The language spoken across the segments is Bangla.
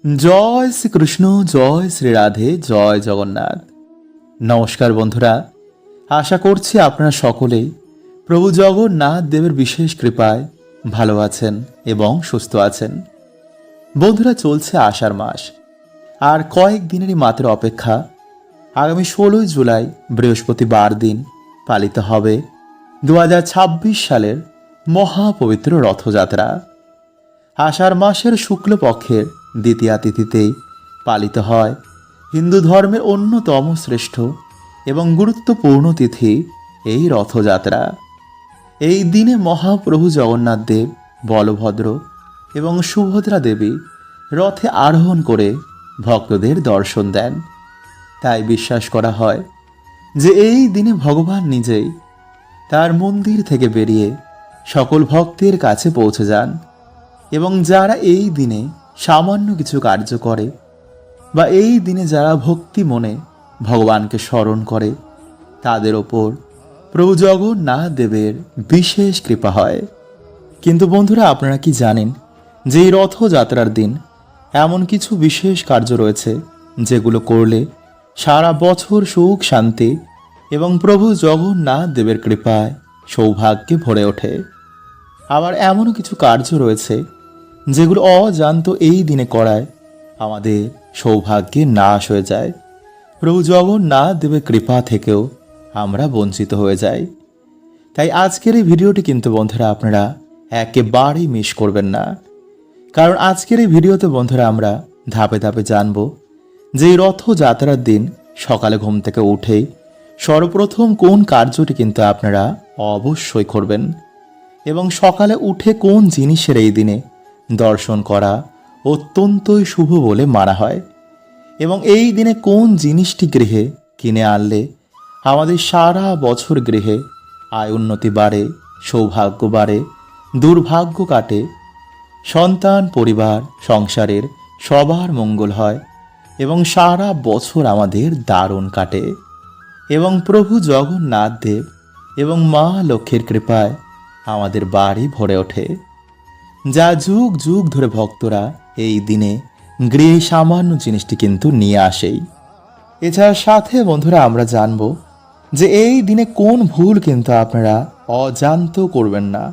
জয় শ্রীকৃষ্ণ, জয় শ্রী রাধে, জয় জগন্নাথ। নমস্কার বন্ধুরা, আশা করছি আপনারা সকলেই প্রভু জগন্নাথ দেবের বিশেষ কৃপায় ভালো আছেন এবং সুস্থ আছেন। বন্ধুরা, চলছে আষাঢ় মাস, আর কয়েক দিনেরই মাত্র অপেক্ষা। আগামী 16 জুলাই বৃহস্পতিবার দিন পালিত হবে 2026 সালের মহাপবিত্র রথযাত্রা। আষাঢ় মাসের শুক্লপক্ষের দ্বিতীয়া তিথিতেই পালিত হয় হিন্দু ধর্মের অন্যতম শ্রেষ্ঠ এবং গুরুত্বপূর্ণ তিথি এই রথযাত্রা। এই দিনে মহাপ্রভু জগন্নাথ দেব, বলভদ্র এবং সুভদ্রা দেবী রথে আরোহণ করে ভক্তদের দর্শন দেন। তাই বিশ্বাস করা হয় যে এই দিনে ভগবান নিজেই তার মন্দির থেকে বেরিয়ে সকল ভক্তের কাছে পৌঁছে যান এবং যারা এই দিনে সামান্য কিছু কার্য করে বা এই দিনে যারা ভক্তি মনে ভগবানকে স্মরণ করে, তাদের ওপর প্রভু জগন্নাথ দেবের বিশেষ কৃপা হয়। কিন্তু বন্ধুরা, আপনারা কি জানেন যে এই রথযাত্রার দিন এমন কিছু বিশেষ কার্য রয়েছে যেগুলো করলে সারা বছর সুখ শান্তি এবং প্রভু জগন্নাথ দেবের কৃপায় সৌভাগ্যে ভরে ওঠে। আবার এমনও কিছু কার্য রয়েছে যেগুলো অজান্ত এই দিনে করায় আমাদের সৌভাগ্যে নাশ হয়ে যায়। প্রভু জগন্নাথ দেবের কৃপা থেকেও আমরা বঞ্চিত হয়ে যাই। তাই আজকের এই ভিডিওটি কিন্তু বন্ধুরা আপনারা একেবারেই মিস করবেন না, কারণ আজকের এই ভিডিওতে বন্ধুরা আমরা ধাপে ধাপে জানব যে এই রথযাত্রার দিন সকালে ঘুম থেকে উঠেই সর্বপ্রথম কোন কার্যটি কিন্তু আপনারা অবশ্যই করবেন, এবং সকালে উঠে কোন জিনিসের এই দিনে দর্শন করা অত্যন্তই শুভ বলে মানা হয়, এবং এই দিনে কোন জিনিসটি গৃহে কিনে আনলে আমাদের সারা বছর গৃহে আয় উন্নতি বাড়ে, সৌভাগ্য বাড়ে, দুর্ভাগ্য কাটে, সন্তান পরিবার সংসারের সবার মঙ্গল হয় এবং সারা বছর আমাদের দারুণ কাটে। এবং প্রভু জগন্নাথ দেব এবং মা লক্ষ্মীর কৃপায় আমাদের বাড়ি ভরে ওঠে, যা যুগ যুগ ধরে ভক্তরা এই দিনে গৃহে সামান্য জিনিসটি কিন্তু নিয়ে আসেই। এছাড়া সাথে বন্ধুরা আমরা জানব যে এই দিনে কোন ভুল কিন্তু আপনারা অজান্তেও করবেন না,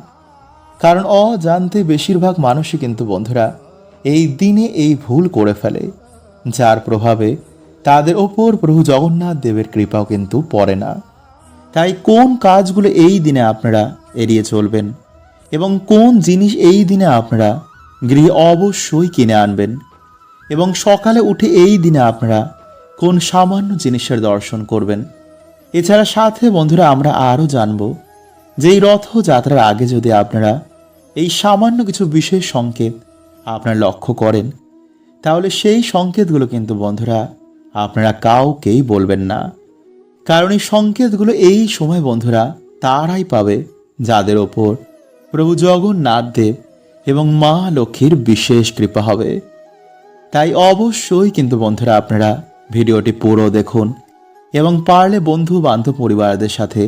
কারণ অজান্তে বেশিরভাগ মানুষই কিন্তু বন্ধুরা এই দিনে এই ভুল করে ফেলে, যার প্রভাবে তাদের ওপর প্রভু জগন্নাথ দেবের কৃপাও কিন্তু পড়ে না। তাই কোন কাজগুলো এই দিনে আপনারা এড়িয়ে চলবেন এবং কোন জিনিস এই দিনে আপনারা গৃহে অবশ্যই কিনে আনবেন, এবং সকালে উঠে এই দিনে আপনারা কোন সামান্য জিনিসের দর্শন করবেন। এছাড়া সাথে বন্ধুরা আমরা আরও জানব যে এই রথযাত্রার আগে যদি আপনারা এই সামান্য কিছু বিশেষ সংকেত আপনারা লক্ষ্য করেন, তাহলে সেই সংকেতগুলো কিন্তু বন্ধুরা আপনারা কাউকেই বলবেন না, কারণ এই সংকেতগুলো এই সময় বন্ধুরা তারাই পাবে যাদের ওপর প্রভু জগন্নাথ দেব এবং মা লক্ষ্মীর বিশেষ কৃপা হবে। তাই অবশ্যই কিন্তু বন্ধুরা আপনারা ভিডিওটি পুরো দেখুন এবং পারলে বন্ধু বান্ধব পরিবারদের সাথে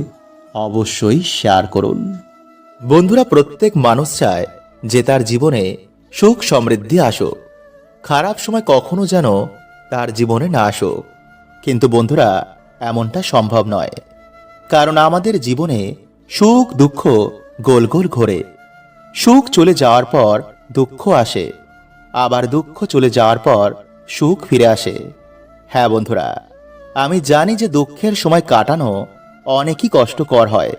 অবশ্যই শেয়ার করুন। বন্ধুরা, প্রত্যেক মানুষ চায় যে তার জীবনে সুখ সমৃদ্ধি আসুক, খারাপ সময় কখনো যেন তার জীবনে না আসুক। কিন্তু বন্ধুরা, এমনটা সম্ভব নয়, কারণ আমাদের জীবনে সুখ দুঃখ গোল গোল ঘোরে। সুখ চলে যাওয়ার পর দুঃখ আসে, আবার দুঃখ চলে যাওয়ার পর সুখ ফিরে আসে। হ্যাঁ বন্ধুরা, আমি জানি যে দুঃখের সময় কাটানো অনেকই কষ্টকর হয়,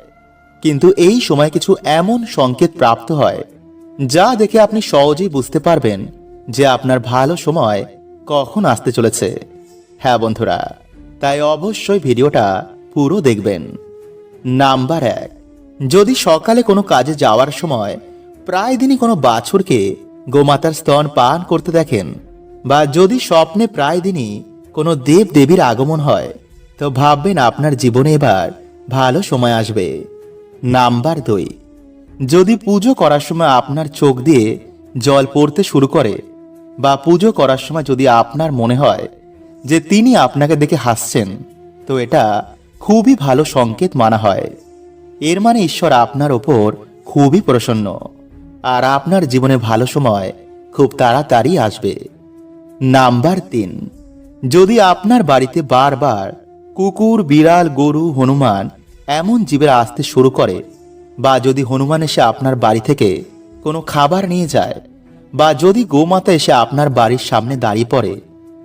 কিন্তু এই সময় কিছু এমন সংকেত প্রাপ্ত হয় যা দেখে আপনি সহজেই বুঝতে পারবেন যে আপনার ভালো সময় কখন আসতে চলেছে। হ্যাঁ বন্ধুরা, তাই অবশ্যই ভিডিওটা পুরো দেখবেন। নাম্বার 1, যদি সকালে কোনো কাজে যাওয়ার সময় প্রায় দিনই কোনো বাছুরকে গোমাতার স্তন পান করতে দেখেন, বা যদি স্বপ্নে প্রায় দিনই কোনো দেব দেবীর আগমন হয়, তো ভাববেন আপনার জীবনে এবার ভালো সময় আসবে। নাম্বার 2, যদি পুজো করার সময় আপনার চোখ দিয়ে জল পড়তে শুরু করে, বা পুজো করার সময় যদি আপনার মনে হয় যে তিনি আপনাকে দেখে হাসছেন, তো এটা খুবই ভালো সংকেত মানা হয়। এর মানে ঈশ্বর আপনার ওপর খুবই প্রসন্ন, আর আপনার জীবনে ভালো সময় খুব তাড়াতাড়ি আসবে। নাম্বার 3, যদি আপনার বাড়িতে বারবার কুকুর, বিড়াল, গরু, হনুমান এমন জীবের আসতে শুরু করে, বা যদি হনুমান এসে আপনার বাড়ি থেকে কোনো খাবার নিয়ে যায়, বা যদি গোমাতা এসে আপনার বাড়ির সামনে দাঁড়িয়ে পড়ে,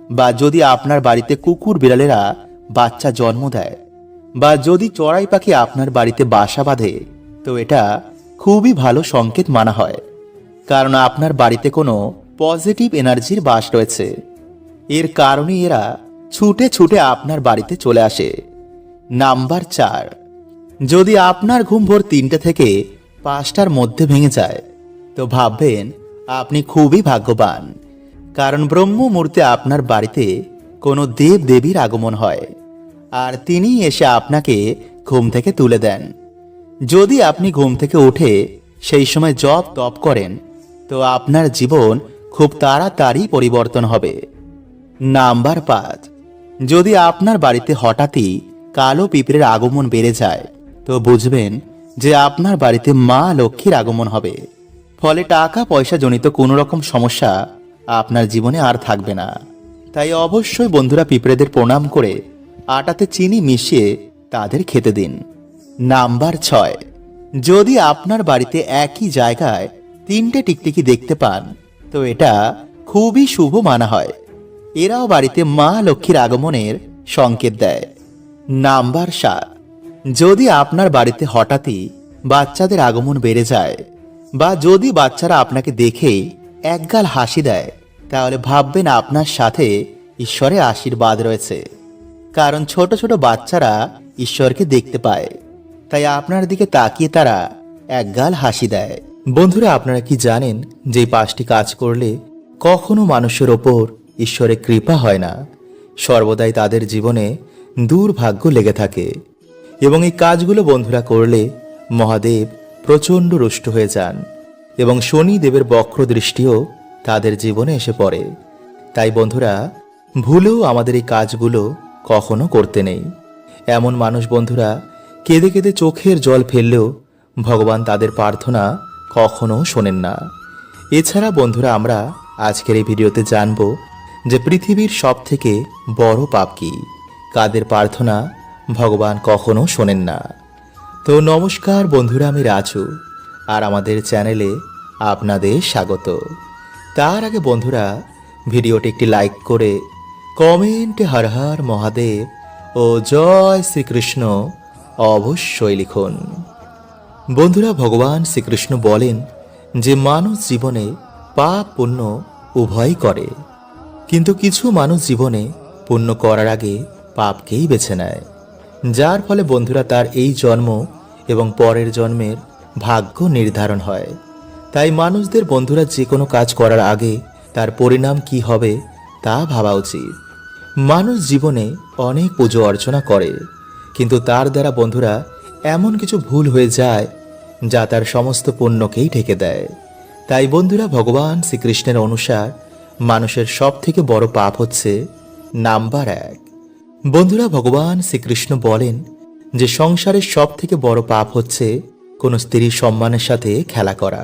বা যদি আপনার বাড়িতে কুকুর বিড়ালেরা বাচ্চা জন্ম দেয়, বা যদি চড়াই পাখি আপনার বাড়িতে বাসা বাঁধে, তো এটা খুবই ভালো সংকেত মানা হয়, কারণ আপনার বাড়িতে কোনো পজিটিভ এনার্জির বাস রয়েছে। এর কারণে এরা ছুটে ছুটে আপনার বাড়িতে চলে আসে। নাম্বার 4, যদি আপনার ঘুম ভোর 3টে থেকে 5টার মধ্যে ভেঙে যায়, তো ভাববেন আপনি খুবই ভাগ্যবান, কারণ ব্রহ্ম মুহূর্তে আপনার বাড়িতে কোনো দেব দেবীর আগমন হয়, আর তিনি এসে আপনাকে ঘুম থেকে তুলে দেন। যদি আপনি ঘুম থেকে উঠে সেই সময় জপ তপ করেন, তো আপনার জীবন খুব তাড়াতাড়ি পরিবর্তন হবে। নাম্বার 5, যদি আপনার বাড়িতে হঠাৎই কালো পিঁপড়ের আগমন বেড়ে যায়, তো বুঝবেন যে আপনার বাড়িতে মা লক্ষ্মীর আগমন হবে, ফলে টাকা পয়সা জনিত কোনো রকম সমস্যা আপনার জীবনে আর থাকবে না। তাই অবশ্যই বন্ধুরা পিঁপড়েদের প্রণাম করে আটাতে চিনি মিশিয়ে তাদের খেতে দিন। নাম্বার 6, যদি আপনার বাড়িতে একই জায়গায় 3টে টিকটিকি দেখতে পান, তো এটা খুবই শুভ মানা হয়। এরাও বাড়িতে মা লক্ষ্মীর আগমনের সংকেত দেয়। নাম্বার 7, যদি আপনার বাড়িতে হঠাৎই বাচ্চাদের আগমন বেড়ে যায়, বা যদি বাচ্চারা আপনাকে দেখেই একগাল হাসি দেয়, তাহলে ভাববেন আপনার সাথে ঈশ্বরের আশীর্বাদ রয়েছে, কারণ ছোট ছোট বাচ্চারা ঈশ্বরকে দেখতে পায়, তাই আপনার দিকে তাকিয়ে তারা একগাল হাসি দেয়। বন্ধুরা, আপনারা কি জানেন যে 5টি কাজ করলে কখনো মানুষের ওপর ঈশ্বরের কৃপা হয় না, সর্বদাই তাদের জীবনে দুর্ভাগ্য লেগে থাকে, এবং এই কাজগুলো বন্ধুরা করলে মহাদেব প্রচণ্ড রুষ্ট হয়ে যান, এবং শনি দেবের বক্র দৃষ্টিও তাদের জীবনে এসে পড়ে। তাই বন্ধুরা, ভুলেও আমাদের এই কাজগুলো কখনো করতে নেই। এমন মানুষ বন্ধুরা কেঁদে কেঁদে চোখের জল ফেললেও ভগবান তাদের প্রার্থনা কখনো শোনেন না। এছাড়া বন্ধুরা, আমরা আজকের এই ভিডিওতে জানব যে পৃথিবীর সব থেকে বড় পাপ কি, কাদের প্রার্থনা ভগবান কখনো শোনেন না। তো নমস্কার বন্ধুরা, আমি রাজু, আর আমাদের চ্যানেলে আপনাদের স্বাগত। তার আগে বন্ধুরা, ভিডিওটি একটি লাইক করে কমেন্টে হর হর মহাদেব ও জয় শ্রীকৃষ্ণ অবশ্যই লিখুন। বন্ধুরা, ভগবান শ্রীকৃষ্ণ বলেন যে মানুষ জীবনে পাপ পুণ্য উভয়ই করে, কিন্তু কিছু মানুষ জীবনে পুণ্য করার আগে পাপকেই বেছে নেয়, যার ফলে বন্ধুরা তার এই জন্ম এবং পরের জন্মের ভাগ্য নির্ধারণ হয়। তাই মানুষদের বন্ধুরা যে কোনো কাজ করার আগে তার পরিণাম কি হবে তা ভাবা উচিত। মানুষ জীবনে অনেক পুজো অর্চনা করে, কিন্তু তার দ্বারা বন্ধুরা এমন কিছু ভুল হয়ে যায় যা তার সমস্ত পুণ্যকেই ঢেকে দেয়। তাই বন্ধুরা, ভগবান শ্রীকৃষ্ণের অনুসার মানুষের সব থেকে বড় পাপ হচ্ছে নাম্বার 1। বন্ধুরা, ভগবান শ্রীকৃষ্ণ বলেন যে সংসারের সব থেকে বড় পাপ হচ্ছে কোনো স্ত্রীর সম্মানের সাথে খেলা করা।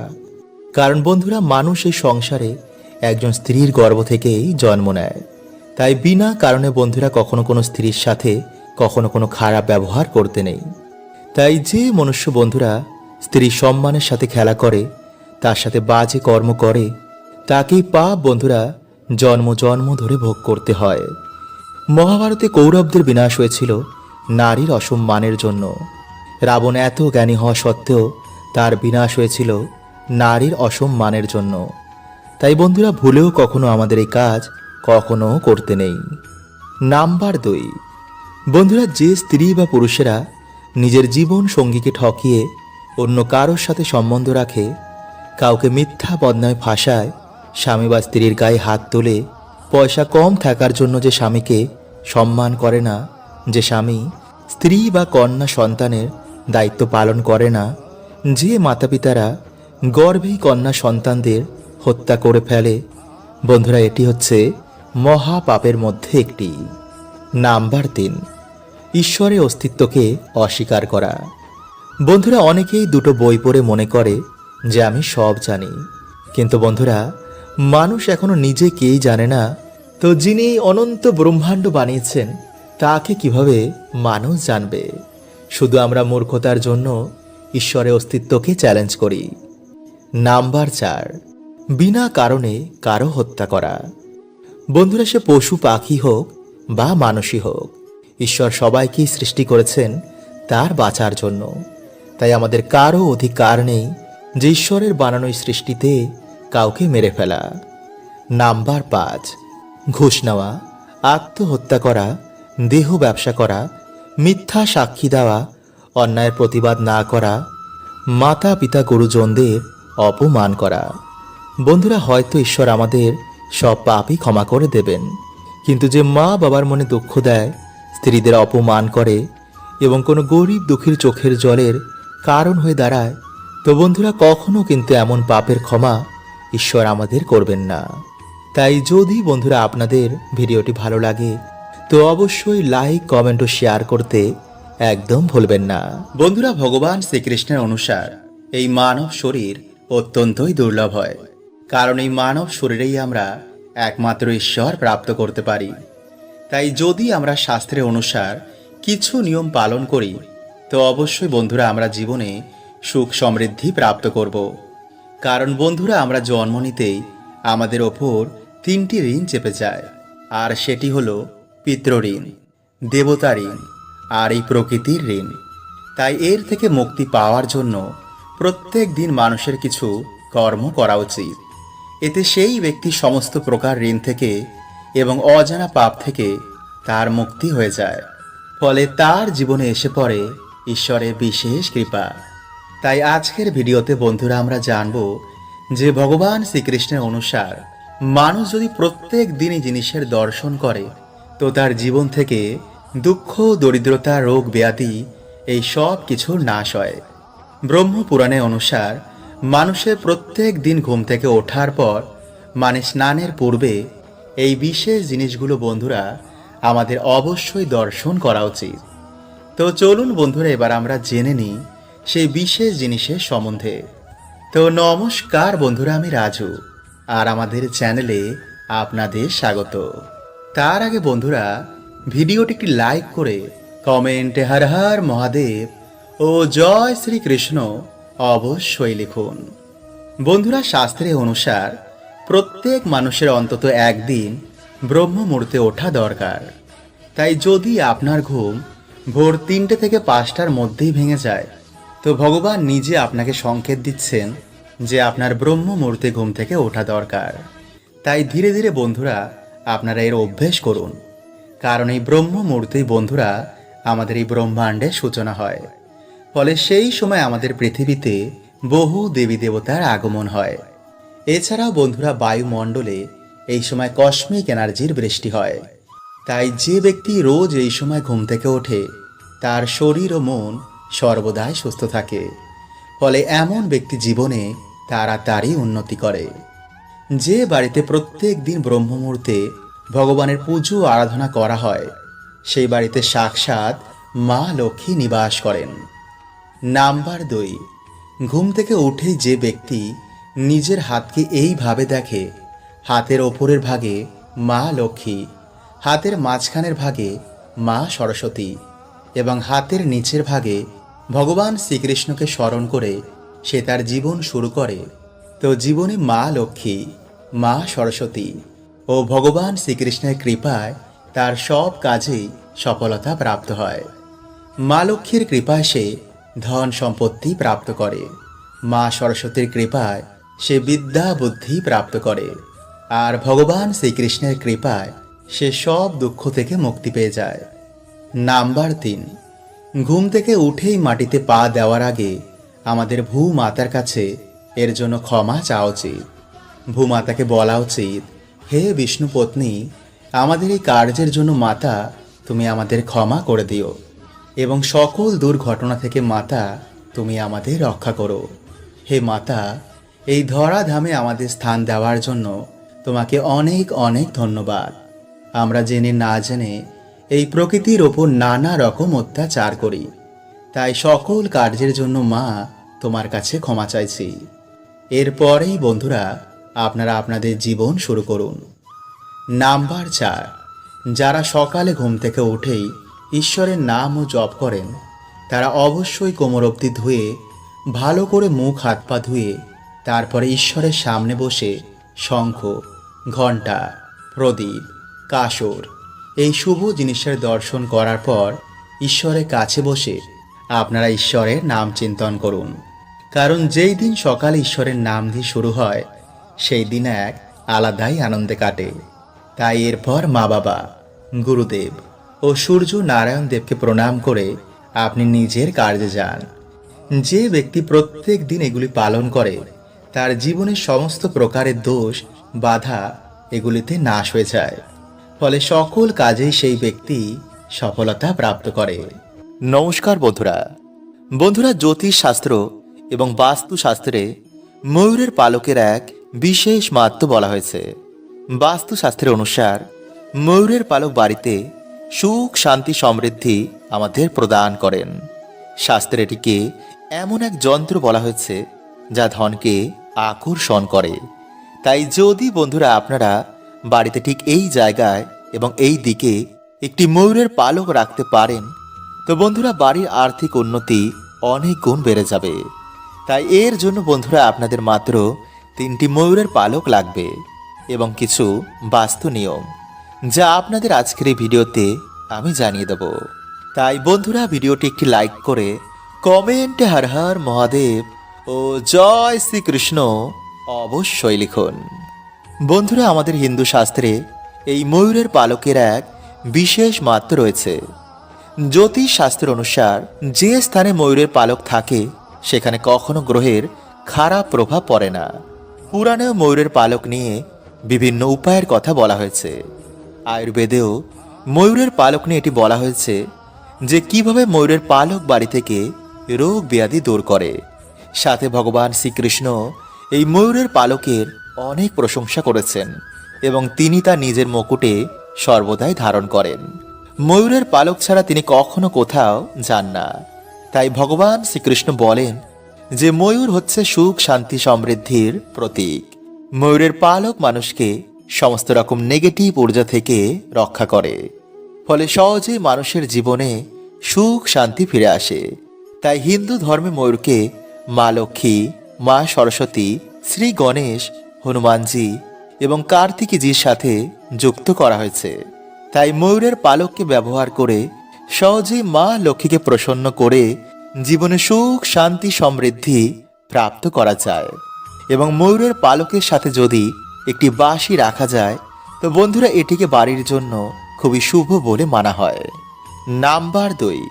কারণ বন্ধুরা, মানুষ এই সংসারে একজন স্ত্রীর গর্ভ থেকেই জন্ম নেয়। তাই বিনা কারণে বন্ধুরা কখনো কোনো স্ত্রীর সাথে কখনো কোনো খারাপ ব্যবহার করতে নেই। তাই যে মনুষ্য বন্ধুরা স্ত্রীর সম্মানের সাথে খেলা করে, তার সাথে বাজে কর্ম করে, তাকেই পাপ বন্ধুরা জন্ম জন্ম ধরে ভোগ করতে হয়। মহাভারতে কৌরবদের বিনাশ হয়েছিল নারীর অসম্মানের জন্য। রাবণ এত জ্ঞানী হওয়া সত্ত্বেও তার বিনাশ হয়েছিল নারীর অসম্মানের জন্য। তাই বন্ধুরা, ভুলেও কখনো আমাদের এই কাজ কখনো করতে নেই। নাম্বার 2, বন্ধুরা যে স্ত্রী বা পুরুষেরা নিজের জীবন সঙ্গীকে ঠকিয়ে অন্য কারোর সাথে সম্বন্ধ রাখে, কাউকে মিথ্যা বদনামে ফাঁসায়, স্বামী বা স্ত্রীর গায়ে হাত তোলে, পয়সা কম থাকার জন্য যে স্বামীকে সম্মান করে না, যে স্বামী স্ত্রী বা কন্যা সন্তানের দায়িত্ব পালন করে না, যে মাতাপিতারা গর্ভেই কন্যা সন্তানদের হত্যা করে ফেলে, বন্ধুরা এটি হচ্ছে মহা পাপের মধ্যে একটি। নাম্বার 3, ঈশ্বরের অস্তিত্বকে অস্বীকার করা। বন্ধুরা, অনেকেই দুটো বই পড়ে মনে করে যে আমি সব জানি, কিন্তু বন্ধুরা মানুষ এখনো নিজে কেই জানে না তো যিনি অনন্ত ব্রহ্মাণ্ড বানিয়েছেন তাকে কিভাবে মানুষ জানবে? শুধু আমরা মূর্খতার জন্য ঈশ্বরের অস্তিত্বকে চ্যালেঞ্জ করি। নাম্বার 4, বিনা কারণে কারো হত্যা করা। বন্ধুরা, সে পশু পাখি হোক বা মানুষই হোক, ঈশ্বর সবাইকেই সৃষ্টি করেছেন তার বাঁচার জন্য। তাই আমাদের কারো অধিকার নেই যে ঈশ্বরের বানানো এই সৃষ্টিতে কাউকে মেরে ফেলা। নাম্বার 5, ঘুষ নেওয়া, আত্মহত্যা করা, দেহ ব্যবসা করা, মিথ্যা সাক্ষী দেওয়া, অন্যায়ের প্রতিবাদ না করা, মাতা পিতা গুরুজনদের অপমান করা। বন্ধুরা, হয়তো ঈশ্বর আমাদের সব পাপই ক্ষমা করে দেবেন, কিন্তু যে মা বাবার মনে দুঃখ দেয়, স্ত্রীদের অপমান করে এবং কোনো গরিব দুঃখীর চোখের জলের কারণ হয়ে দাঁড়ায়, তো বন্ধুরা কখনো কিন্তু এমন পাপের ক্ষমা ঈশ্বর আমাদের করবেন না। তাই যদি বন্ধুরা আপনাদের ভিডিওটি ভালো লাগে তো অবশ্যই লাইক, কমেন্ট ও শেয়ার করতে একদম ভুলবেন না। বন্ধুরা, ভগবান শ্রীকৃষ্ণের অনুসার এই মানব শরীর অত্যন্তই দুর্লভ হয়, কারণ এই মানব শরীরেই আমরা একমাত্র ঈশ্বর প্রাপ্ত করতে পারি। তাই যদি আমরা শাস্ত্রের অনুসার কিছু নিয়ম পালন করি তো অবশ্যই বন্ধুরা আমরা জীবনে সুখ সমৃদ্ধি প্রাপ্ত করব। কারণ বন্ধুরা, আমরা জন্ম নিতেই আমাদের ওপর 3টি ঋণ চেপে যায়, আর সেটি হলো পিতৃঋণ, দেবতা ঋণ আর এই প্রকৃতির ঋণ। তাই এর থেকে মুক্তি পাওয়ার জন্য প্রত্যেক দিন মানুষের কিছু কর্ম করা উচিত। এতে সেই ব্যক্তি সমস্ত প্রকার ঋণ থেকে এবং অজানা পাপ থেকে তার মুক্তি হয়ে যায়। ফলে তার জীবনে এসে পড়ে ঈশ্বরের বিশেষ কৃপা। তাই আজকের ভিডিওতে বন্ধুরা আমরা জানব যে ভগবান শ্রীকৃষ্ণের অনুসার মানুষ যদি প্রত্যেক দিনই জিনিসের দর্শন করে তো তার জীবন থেকে দুঃখ, দরিদ্রতা, রোগ ব্যাধি এই সব কিছুর নাশ হয়। ব্রহ্মপুরাণে অনুসার মানুষের প্রত্যেক দিন ঘুম থেকে ওঠার পর মানে স্নানের পূর্বে এই বিশেষ জিনিসগুলো বন্ধুরা আমাদের অবশ্যই দর্শন করা উচিত। তো চলুন বন্ধুরা এবার আমরা জেনে নিই সেই বিশেষ জিনিসের সম্বন্ধে। তো নমস্কার বন্ধুরা, আমি রাজু আর আমাদের চ্যানেলে আপনাদের স্বাগত। তার আগে বন্ধুরা ভিডিওটি একটি লাইক করে কমেন্টে হর হর মহাদেব ও জয় শ্রীকৃষ্ণ অবশ্যই লিখুন। বন্ধুরা, শাস্ত্রের অনুসার প্রত্যেক মানুষের অন্তত একদিন ব্রহ্ম মুহূর্তে ওঠা দরকার। তাই যদি আপনার ঘুম ভোর 3টে থেকে 5টার মধ্যেই ভেঙে যায় তো ভগবান নিজে আপনাকে সংকেত দিচ্ছেন যে আপনার ব্রহ্ম মুহূর্তে ঘুম থেকে ওঠা দরকার। তাই ধীরে ধীরে বন্ধুরা আপনারা এর অভ্যেস করুন, কারণ এই ব্রহ্ম মুহূর্তেই বন্ধুরা আমাদের এই ব্রহ্মাণ্ডের সূচনা হয়। ফলে সেই সময় আমাদের পৃথিবীতে বহু দেবী দেবতার আগমন হয়। এছাড়াও বন্ধুরা বায়ুমণ্ডলে এই সময় কসমিক এনার্জির বৃষ্টি হয়। তাই যে ব্যক্তি রোজ এই সময় ঘুম থেকে ওঠে তার শরীর ও মন সর্বদাই সুস্থ থাকে। ফলে এমন ব্যক্তি জীবনে তাড়াতাড়ি উন্নতি করে। যে বাড়িতে প্রত্যেক দিন ব্রহ্ম মুহূর্তে ভগবানের পুজো আরাধনা করা হয় সেই বাড়িতে সাক্ষাৎ মা লক্ষ্মী নিবাস করেন। নাম্বার 2, ঘুম থেকে উঠেই যে ব্যক্তি নিজের হাতকে এইভাবে দেখে, হাতের ওপরের ভাগে মা লক্ষ্মী, হাতের মাঝখানের ভাগে মা সরস্বতী এবং হাতের নিচের ভাগে ভগবান শ্রীকৃষ্ণকে স্মরণ করে সে তার জীবন শুরু করে, তো জীবনে মা লক্ষ্মী, মা সরস্বতী ও ভগবান শ্রীকৃষ্ণের কৃপায় তার সব কাজেই সফলতা প্রাপ্ত হয়। মা লক্ষ্মীর কৃপায় সে ধন সম্পত্তি প্রাপ্ত করে, মা সরস্বতীর কৃপায় সে বিদ্যা বুদ্ধি প্রাপ্ত করে, আর ভগবান শ্রীকৃষ্ণের কৃপায় সে সব দুঃখ থেকে মুক্তি পেয়ে যায়। নাম্বার 3, ঘুম থেকে উঠেই মাটিতে পা দেওয়ার আগে আমাদের ভূমাতার কাছে এর জন্য ক্ষমা চাওয়া উচিত। ভূমাতাকে বলা উচিত, হে বিষ্ণু পত্নী, আমাদের এই কার্যের জন্য মাতা তুমি আমাদের ক্ষমা করে দিও এবং সকল দুর্ঘটনা থেকে মাতা তুমি আমাদের রক্ষা করো। হে মাতা, এই ধরাধামে আমাদের স্থান দেওয়ার জন্য তোমাকে অনেক অনেক ধন্যবাদ। আমরা জেনে না জেনে এই প্রকৃতির ওপর নানা রকম অত্যাচার করি, তাই সকল কার্যের জন্য মা তোমার কাছে ক্ষমা চাইছি। এরপরেই বন্ধুরা আপনারা আপনাদের জীবন শুরু করুন। নাম্বার 4, যারা সকালে ঘুম থেকে উঠেই ঈশ্বরের নাম ও জপ করেন তারা অবশ্যই কোমর অবধি ধুয়ে ভালো করে মুখ হাত পা ধুয়ে তারপরে ঈশ্বরের সামনে বসে শঙ্খ, ঘণ্টা, প্রদীপ, কাসর এই শুভ জিনিসের দর্শন করার পর ঈশ্বরের কাছে বসে আপনারা ঈশ্বরের নাম চিন্তন করুন। কারণ যেই দিন সকালে ঈশ্বরের নাম দিয়ে শুরু হয় সেই দিন এক আলাদাই আনন্দে কাটে। তাই এরপর মা বাবা, গুরুদেব ও সূর্য নারায়ণ দেবকে প্রণাম করে আপনি নিজের কাজে যান। যে ব্যক্তি প্রত্যেক দিন এগুলি পালন করে তার জীবনের সমস্ত প্রকারের দোষ, বাধা এগুলিতে নাশ হয়ে যায়। ফলে সকল কাজেই সেই ব্যক্তি সফলতা প্রাপ্ত করে। নমস্কার বন্ধুরা। জ্যোতিষ শাস্ত্র এবং বাস্তু শাস্ত্রে ময়ূরের পালকের এক বিশেষ মাহাত্ম্য বলা হয়েছে। বাস্তু শাস্ত্রের অনুসার ময়ূরের পালক বাড়িতে সুখ, শান্তি, সমৃদ্ধি আমাদের প্রদান করেন। শাস্ত্রে এটিকে এমন এক যন্ত্র বলা হয়েছে যা ধনকে আকর্ষণ করে। তাই যদি বন্ধুরা আপনারা বাড়িতে ঠিক এই জায়গায় এবং এই দিকে একটি ময়ূরের পালক রাখতে পারেন তো বন্ধুরা বাড়ির আর্থিক উন্নতি অনেক গুণ বেড়ে যাবে। তাই এর জন্য বন্ধুরা আপনাদের মাত্র 3টি ময়ূরের পালক লাগবে এবং কিছু বাস্তু নিয়ম যা আপনাদের আজকের এই ভিডিওতে আমি জানিয়ে দেব। তাই বন্ধুরা ভিডিওটি একটি লাইক করে কমেন্টে হর হর মহাদেব ও জয় শ্রীকৃষ্ণ অবশ্যই লিখুন। বন্ধুরা আমাদের হিন্দু শাস্ত্রে এই ময়ূরের পালকের এক বিশেষ মাহাত্ম্য রয়েছে। জ্যোতিষ শাস্ত্র অনুসার যে স্থানে ময়ূরের পালক থাকে সেখানে কখনো গ্রহের খারাপ প্রভাব পড়ে না। পুরাণেও ময়ূরের পালক নিয়ে বিভিন্ন উপায়ের কথা বলা হয়েছে। আয়ুর্বেদেও ময়ূরের পালক নিয়ে এটি বলা হয়েছে যে কিভাবে ময়ূরের পালক বাড়ি থেকে রোগ ব্যাধি দূর করে। সাথে ভগবান শ্রীকৃষ্ণ এই ময়ূরের পালকের অনেক প্রশংসা করেছেন এবং তিনি তা নিজের মুকুটে সর্বদাই ধারণ করেন। ময়ূরের পালক ছাড়া তিনি কখনো কোথাও যান না। তাই ভগবান শ্রীকৃষ্ণ বলেন যে ময়ূর হচ্ছে সুখ, শান্তি, সমৃদ্ধির প্রতীক। ময়ূরের পালক মানুষকে সমস্ত রকম নেগেটিভ ঊর্জা থেকে রক্ষা করে। ফলে সহজেই মানুষের জীবনে সুখ, শান্তি ফিরে আসে। তাই হিন্দু ধর্মে ময়ূরকে মা লক্ষ্মী, মা সরস্বতী, শ্রী গণেশ, হনুমানজি এবং কার্তিকীজির সাথে যুক্ত করা হয়েছে। তাই ময়ূরের পালককে ব্যবহার করে সহজেই মা লক্ষ্মীকে প্রসন্ন করে জীবনে সুখ, শান্তি, সমৃদ্ধি প্রাপ্ত করা যায়। এবং ময়ূরের পালকের সাথে যদি একটি বাঁশি রাখা যায় তো বন্ধুরা এটিকে বাড়ির জন্য খুবই শুভ বলে মানা হয়। নাম্বার 2,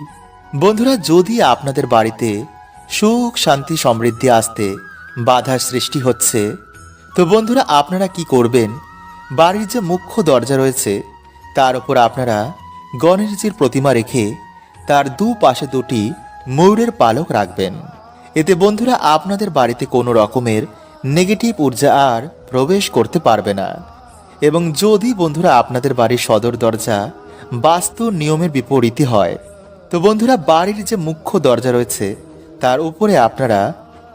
বন্ধুরা যদি আপনাদের বাড়িতে সুখ, শান্তি, সমৃদ্ধি আসতে বাধার সৃষ্টি হচ্ছে তো বন্ধুরা আপনারা কি করবেন, বাড়ির যে মুখ্য দরজা রয়েছে তার উপর আপনারা গণেশজির প্রতিমা রেখে তার দুপাশে 2টি ময়ূরের পালক রাখবেন। এতে বন্ধুরা আপনাদের বাড়িতে কোনো রকমের নেগেটিভ ঊর্জা আর প্রবেশ করতে পারবে না। এবং যদি বন্ধুরা আপনাদের বাড়ির সদর দরজা বাস্তু নিয়মের বিপরীতই হয় তো বন্ধুরা বাড়ির যে মুখ্য দরজা রয়েছে তার উপরে আপনারা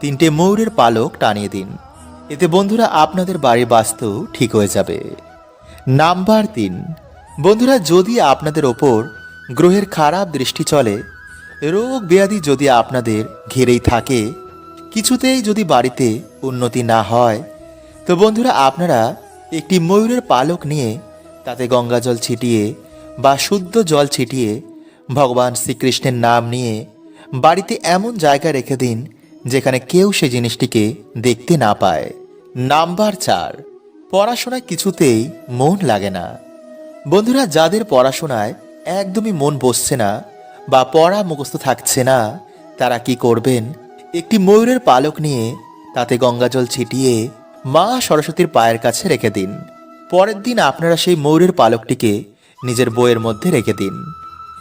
3টে ময়ূরের পালক টানিয়ে দিন। এতে বন্ধুরা আপনাদের বাড়ির বাস্তু ঠিক হয়ে যাবে। নাম্বার 3, বন্ধুরা যদি আপনাদের ওপর গ্রহের খারাপ দৃষ্টি চলে, রোগ ব্যাধি যদি আপনাদের ঘিরেই থাকে, কিছুতেই যদি বাড়িতে উন্নতি না হয় তো বন্ধুরা আপনারা একটি ময়ূরের পালক নিয়ে তাতে গঙ্গা জল ছিটিয়ে বা শুদ্ধ জল ছিটিয়ে ভগবান শ্রীকৃষ্ণের নাম নিয়ে বাড়িতে এমন জায়গায় রেখে দিন যেখানে কেউ সে জিনিসটিকে দেখতে না পায়। নাম্বার 4, পড়াশোনায় কিছুতেই মন লাগে না। বন্ধুরা যাদের পড়াশোনায় একদমই মন বসছে না বা পড়া মুখস্থ থাকছে না তারা কি করবেন, একটি ময়ূরের পালক নিয়ে তাতে গঙ্গা জল ছিটিয়ে মা সরস্বতীর পায়ের কাছে রেখে দিন। পরের দিন আপনারা সেই ময়ূরের পালকটিকে নিজের বইয়ের মধ্যে রেখে দিন।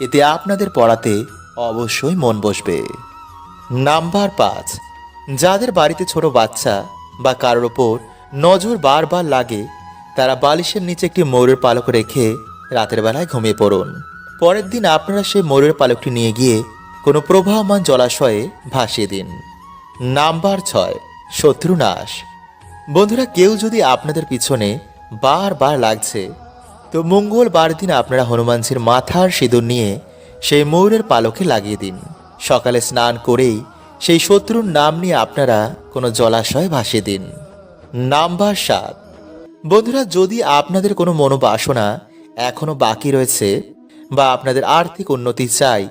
এতে আপনাদের পড়াতে অবশ্যই মন বসবে। নাম্বার 5, যাদের বাড়িতে ছোট বাচ্চা বা কারোর ওপর নজর বারবার লাগে তারা বালিশের নিচে একটি ময়ূরের পালক রেখে রাতের বেলায় ঘুমিয়ে পড়ুন। পরের দিন আপনারা সেই ময়ূরের পালকটি নিয়ে গিয়ে কোনো প্রবাহমান জলাশয়ে ভাসিয়ে দিন। নাম্বার 6, শত্রুনাশ। বন্ধুরা কেউ যদি আপনাদের পিছনে বারবার লাগছে তো মঙ্গলবার দিন আপনারা হনুমানজির মাথার সিঁদুর নিয়ে সেই ময়ূরের পালকে লাগিয়ে দিন। সকালে স্নান করেই সেই শত্রুর নাম নিয়ে আপনারা কোনো জলাশয়ে ভাসিয়ে দিন। নাম্বার 7, বন্ধুরা, যদি আপনাদের কোনো মনোবাসনা এখনো বাকি রয়েছে বা আপনাদের আর্থিক উন্নতি চাই,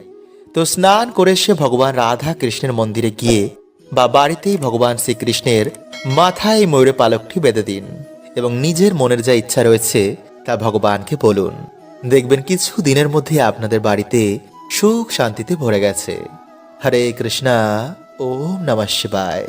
তো স্নান করে সে ভগবান রাধা কৃষ্ণের মন্দিরে গিয়ে বা বাড়িতেই ভগবান শ্রীকৃষ্ণের মাথায় এই ময়ূরের পালকটি বেঁধে দিন এবং নিজের মনের যা ইচ্ছা রয়েছে তা ভগবানকে বলুন। দেখবেন কিছু দিনের মধ্যে আপনাদের বাড়িতে সুখ শান্তিতে ভরে গেছে। হরে কৃষ্ণা, ওম নমঃ শিবায়।